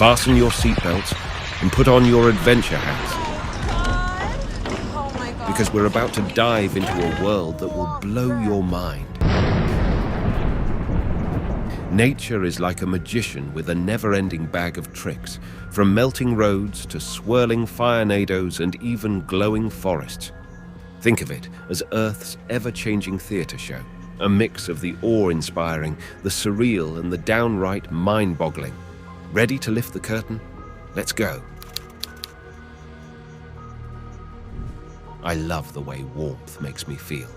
Fasten your seatbelts and put on your adventure hats, Oh my God. because we're about to dive into a world that will blow your mind. Nature is like a magician with a never-ending bag of tricks, from melting roads to swirling firenados and even glowing forests. Think of it as Earth's ever-changing theatre show, a mix of the awe-inspiring, the surreal, and the downright mind-boggling. Ready to lift the curtain? Let's go. I love the way warmth makes me feel.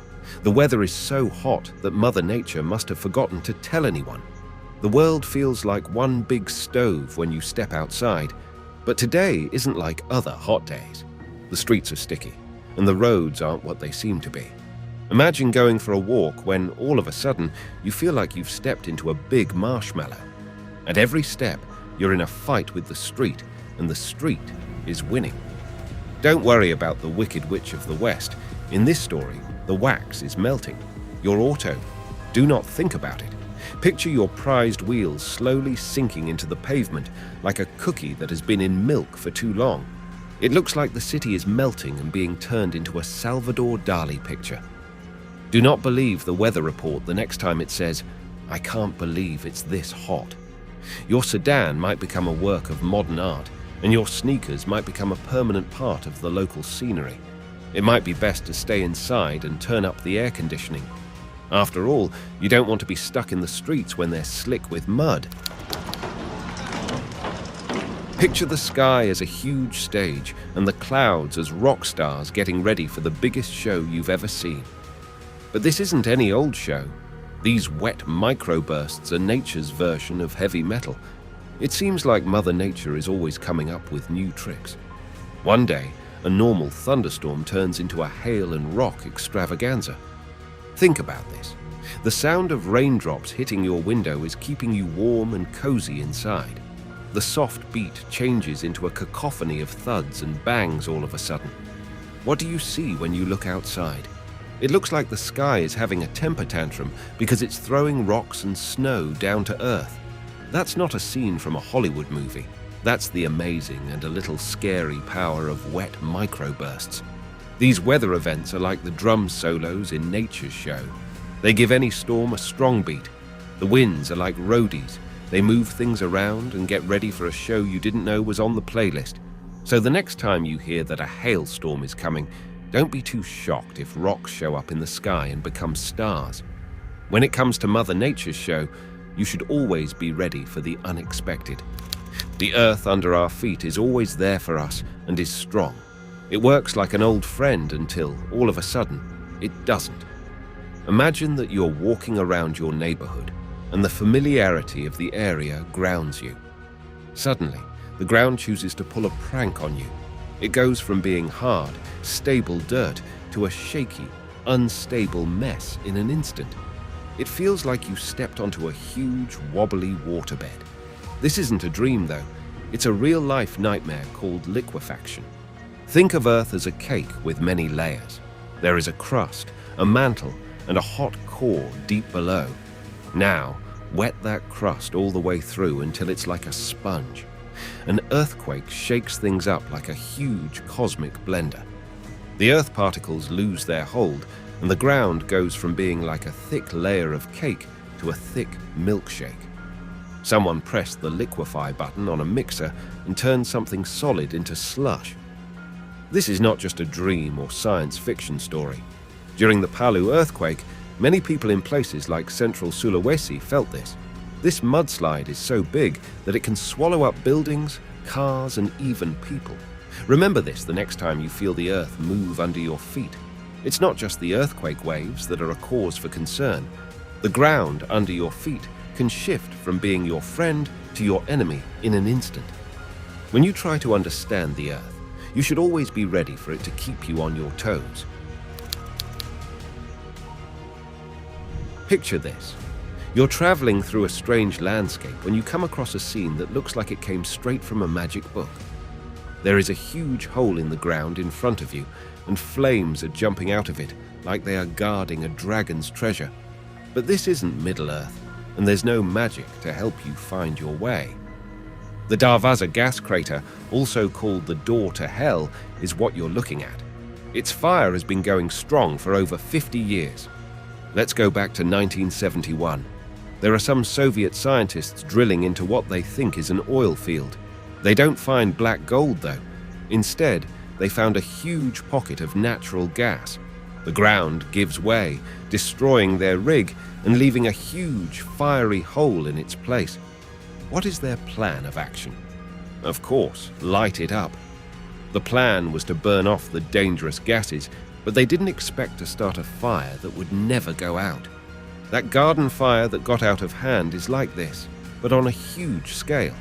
The weather is so hot that Mother Nature must have forgotten to tell anyone. The world feels like one big stove when you step outside, but today isn't like other hot days. The streets are sticky, and the roads aren't what they seem to be. Imagine going for a walk when, all of a sudden, you feel like you've stepped into a big marshmallow. At every step, you're in a fight with the street, and the street is winning. Don't worry about the Wicked Witch of the West. In this story, the wax is melting. Your auto. Do not think about it. Picture your prized wheels slowly sinking into the pavement like a cookie that has been in milk for too long. It looks like the city is melting and being turned into a Salvador Dali picture. Do not believe the weather report the next time it says, "I can't believe it's this hot." Your sedan might become a work of modern art, and your sneakers might become a permanent part of the local scenery. It might be best to stay inside and turn up the air conditioning. After all, you don't want to be stuck in the streets when they're slick with mud. Picture the sky as a huge stage and the clouds as rock stars getting ready for the biggest show you've ever seen. But this isn't any old show. These wet microbursts are nature's version of heavy metal. It seems like Mother Nature is always coming up with new tricks. One day, a normal thunderstorm turns into a hail and rock extravaganza. Think about this. The sound of raindrops hitting your window is keeping you warm and cozy inside. The soft beat changes into a cacophony of thuds and bangs all of a sudden. What do you see when you look outside? It looks like the sky is having a temper tantrum because it's throwing rocks and snow down to earth. That's not a scene from a Hollywood movie. That's the amazing and a little scary power of wet microbursts. These weather events are like the drum solos in nature's show. They give any storm a strong beat. The winds are like roadies. They move things around and get ready for a show you didn't know was on the playlist. So the next time you hear that a hailstorm is coming, don't be too shocked if rocks show up in the sky and become stars. When it comes to Mother Nature's show, you should always be ready for the unexpected. The earth under our feet is always there for us and is strong. It works like an old friend until, all of a sudden, it doesn't. Imagine that you're walking around your neighborhood and the familiarity of the area grounds you. Suddenly, the ground chooses to pull a prank on you. It goes from being hard, stable dirt to a shaky, unstable mess in an instant. It feels like you stepped onto a huge, wobbly waterbed. This isn't a dream, though. It's a real-life nightmare called liquefaction. Think of Earth as a cake with many layers. There is a crust, a mantle, and a hot core deep below. Now, wet that crust all the way through until it's like a sponge. An earthquake shakes things up like a huge cosmic blender. The earth particles lose their hold, and the ground goes from being like a thick layer of cake to a thick milkshake. Someone pressed the liquefy button on a mixer and turned something solid into slush. This is not just a dream or science fiction story. During the Palu earthquake, many people in places like central Sulawesi felt this. This mudslide is so big that it can swallow up buildings, cars, and even people. Remember this the next time you feel the earth move under your feet. It's not just the earthquake waves that are a cause for concern. The ground under your feet can shift from being your friend to your enemy in an instant. When you try to understand the earth, you should always be ready for it to keep you on your toes. Picture this. You're traveling through a strange landscape when you come across a scene that looks like it came straight from a magic book. There is a huge hole in the ground in front of you, and flames are jumping out of it like they are guarding a dragon's treasure. But this isn't Middle-earth, and there's no magic to help you find your way. The Darvaza gas crater, also called the door to hell, is what you're looking at. Its fire has been going strong for over 50 years. Let's go back to 1971. There are some Soviet scientists drilling into what they think is an oil field. They don't find black gold, though. Instead, they found a huge pocket of natural gas. The ground gives way, destroying their rig and leaving a huge, fiery hole in its place. What is their plan of action? Of course, light it up. The plan was to burn off the dangerous gases, but they didn't expect to start a fire that would never go out. That garden fire that got out of hand is like this, but on a huge scale.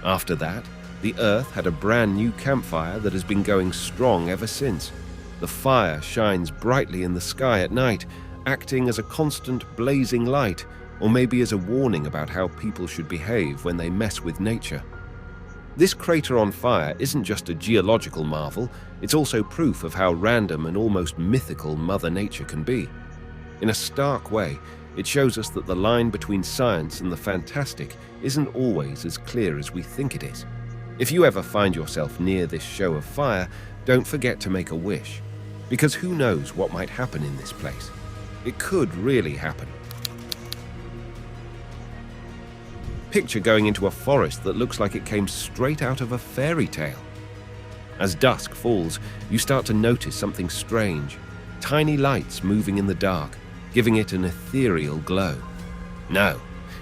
After that, the Earth had a brand new campfire that has been going strong ever since. The fire shines brightly in the sky at night, acting as a constant blazing light, or maybe as a warning about how people should behave when they mess with nature. This crater on fire isn't just a geological marvel, it's also proof of how random and almost mythical Mother Nature can be. In a stark way, it shows us that the line between science and the fantastic isn't always as clear as we think it is. If you ever find yourself near this show of fire, don't forget to make a wish, because who knows what might happen in this place. It could really happen. Picture going into a forest that looks like it came straight out of a fairy tale. As dusk falls, you start to notice something strange. Tiny lights moving in the dark, giving it an ethereal glow. No,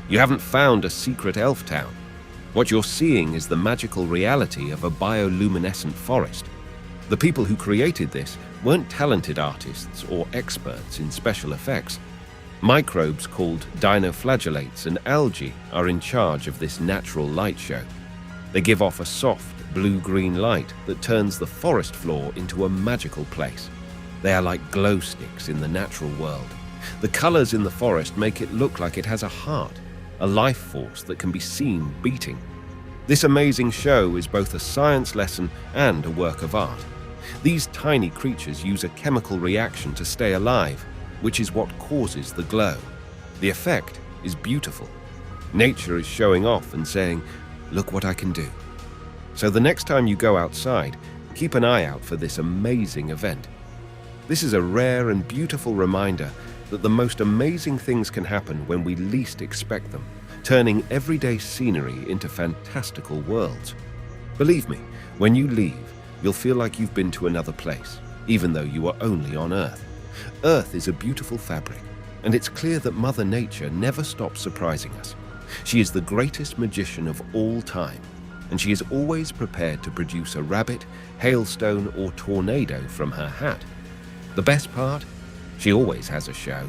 you haven't found a secret elf town. What you're seeing is the magical reality of a bioluminescent forest. The people who created this weren't talented artists or experts in special effects. Microbes called dinoflagellates and algae are in charge of this natural light show. They give off a soft, blue-green light that turns the forest floor into a magical place. They are like glow sticks in the natural world. The colors in the forest make it look like it has a heart, a life force that can be seen beating. This amazing show is both a science lesson and a work of art. These tiny creatures use a chemical reaction to stay alive, which is what causes the glow. The effect is beautiful. Nature is showing off and saying, "Look what I can do." So the next time you go outside, keep an eye out for this amazing event. This is a rare and beautiful reminder that the most amazing things can happen when we least expect them, turning everyday scenery into fantastical worlds. Believe me, when you leave, you'll feel like you've been to another place, even though you are only on Earth. Earth is a beautiful fabric, and it's clear that Mother Nature never stops surprising us. She is the greatest magician of all time, and she is always prepared to produce a rabbit, hailstone, or tornado from her hat. The best part? She always has a show.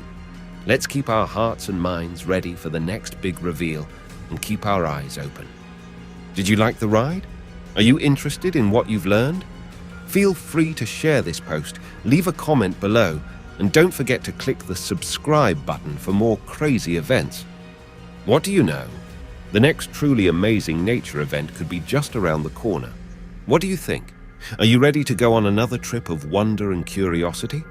Let's keep our hearts and minds ready for the next big reveal and keep our eyes open. Did you like the ride? Are you interested in what you've learned? Feel free to share this post, leave a comment below, and don't forget to click the subscribe button for more crazy events. What do you know? The next truly amazing nature event could be just around the corner. What do you think? Are you ready to go on another trip of wonder and curiosity?